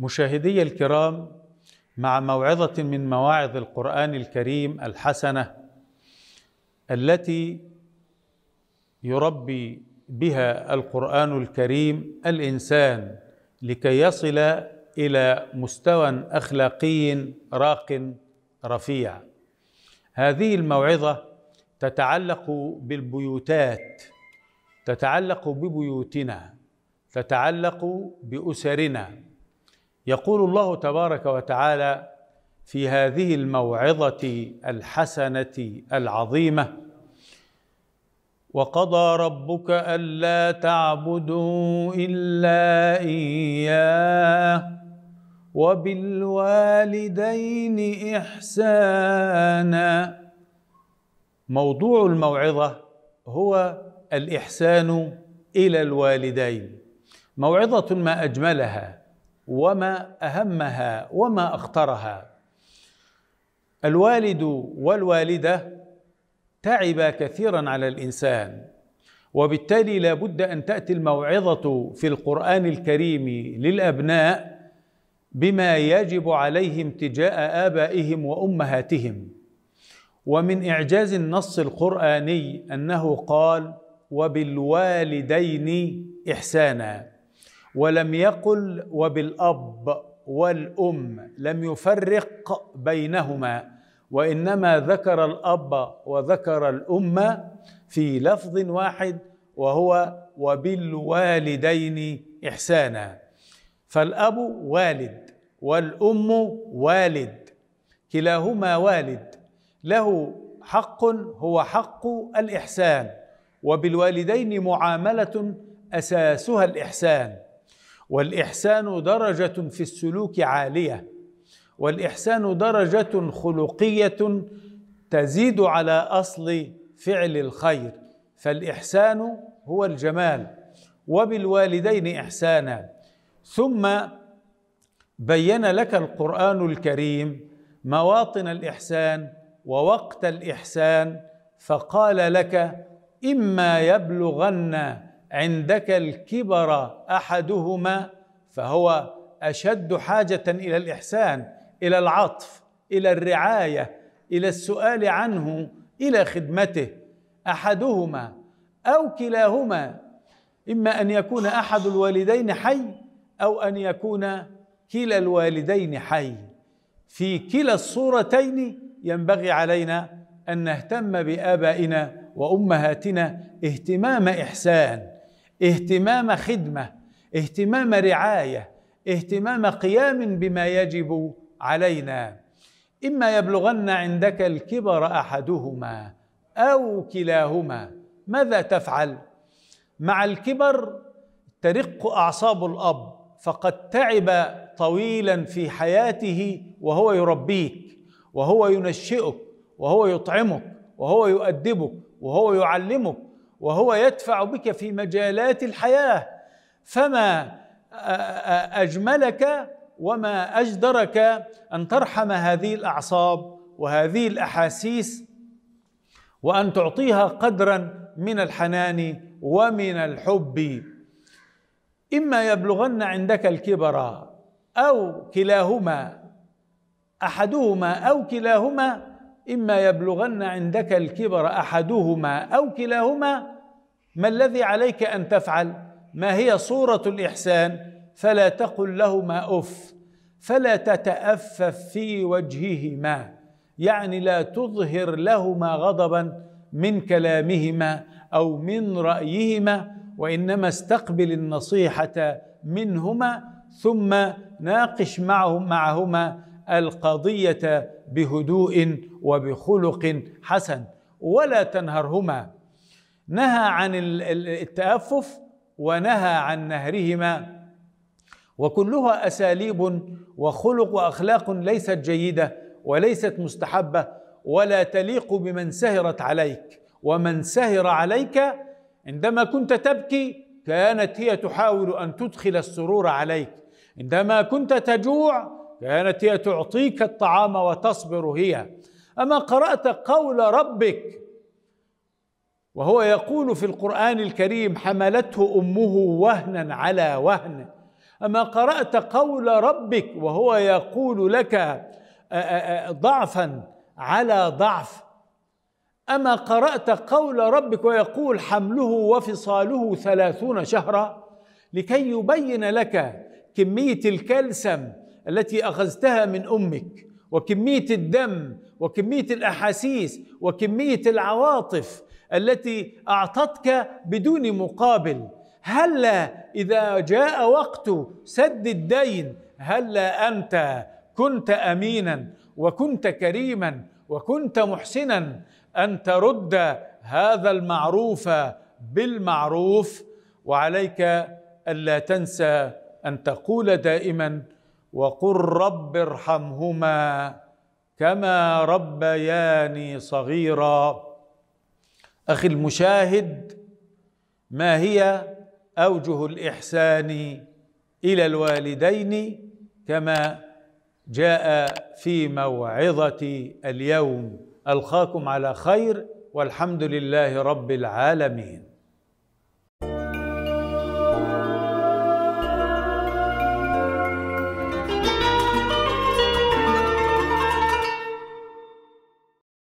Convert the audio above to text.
مشاهدي الكرام، مع موعظة من مواعظ القرآن الكريم الحسنة التي يربي بها القرآن الكريم الإنسان لكي يصل إلى مستوى أخلاقي راق رفيع. هذه الموعظة تتعلق بالبيوتات، تتعلق ببيوتنا، تتعلق بأسرنا. يقول الله تبارك وتعالى في هذه الموعظة الحسنة العظيمة: وقضى ربك ألا تعبدوا إلا إياه وبالوالدين إحسانا. موضوع الموعظة هو الإحسان إلى الوالدين. موعظة ما أجملها وما أهمها وما أخطرها. الوالد والوالدة تعبا كثيرا على الإنسان، وبالتالي لا بد أن تأتي الموعظة في القرآن الكريم للأبناء بما يجب عليهم تجاه آبائهم وأمهاتهم. ومن إعجاز النص القرآني أنه قال: وبالوالدين إحسانا، ولم يقل وبالأب والأم، لم يفرق بينهما، وإنما ذكر الأب وذكر الأم في لفظ واحد، وهو وبالوالدين إحسانا. فالأب والد والأم والد، كلاهما والد، له حق هو حق الإحسان. وبالوالدين معاملة أساسها الإحسان، والإحسان درجة في السلوك عالية، والإحسان درجة خلقية تزيد على أصل فعل الخير، فالإحسان هو الجمال. وبالوالدين إحسانا. ثم بين لك القرآن الكريم مواطن الإحسان ووقت الإحسان، فقال لك: إما يبلغن عندك الكبر أحدهما، فهو أشد حاجة إلى الإحسان، إلى العطف، إلى الرعاية، إلى السؤال عنه، إلى خدمته. أحدهما أو كلاهما، إما أن يكون أحد الوالدين حي أو أن يكون كلا الوالدين حي. في كلا الصورتين ينبغي علينا أن نهتم بآبائنا وأمهاتنا اهتمام إحسان، اهتمام خدمة، اهتمام رعاية، اهتمام قيام بما يجب علينا. إما يبلغن عندك الكبر أحدهما أو كلاهما، ماذا تفعل؟ مع الكبر ترق أعصاب الأب، فقد تعب طويلا في حياته وهو يربيك، وهو ينشئك، وهو يطعمك، وهو يؤدبك، وهو يعلمك، وهو يدفع بك في مجالات الحياة. فما أجملك وما أجدرك أن ترحم هذه الأعصاب وهذه الأحاسيس، وأن تعطيها قدرا من الحنان ومن الحب. إما يبلغن عندك الكبر أو كلاهما، أحدهما أو كلاهما. إما يبلغن عندك الكبر أحدهما أو كلاهما، ما الذي عليك أن تفعل؟ ما هي صورة الإحسان؟ فلا تقل لهما أف، فلا تتأفف في وجههما، يعني لا تظهر لهما غضبا من كلامهما أو من رأيهما، وإنما استقبل النصيحة منهما، ثم ناقش معهما القضية بهدوء وبخلق حسن، ولا تنهرهما. نهى عن التأفف ونهى عن نهرهما، وكلها أساليب وخلق وأخلاق ليست جيدة وليست مستحبة ولا تليق بمن سهرت عليك. ومن سهر عليك عندما كنت تبكي كانت هي تحاول أن تدخل السرور عليك، عندما كنت تجوع كانت هي تعطيك الطعام وتصبر هي. أما قرأت قول ربك وهو يقول في القرآن الكريم: حملته أمه وهنا على وهن أما قرأت قول ربك وهو يقول لك ضعفا على ضعف؟ أما قرأت قول ربك ويقول حمله وفصاله 30 شهرا، لكي يبين لك كمية الكالسيوم التي أخذتها من أمك، وكمية الدم، وكمية الأحاسيس، وكمية العواطف التي أعطتك بدون مقابل. هلا إذا جاء وقت سد الدين، هلا أنت كنت أمينا وكنت كريما وكنت محسنا أن ترد هذا المعروف بالمعروف. وعليك ألا تنسى أن تقول دائما: وقل رب ارحمهما كما ربياني صغيرا. أخي المشاهد، ما هي أوجه الإحسان إلى الوالدين كما جاء في موعظة اليوم؟ ألقاكم على خير، والحمد لله رب العالمين.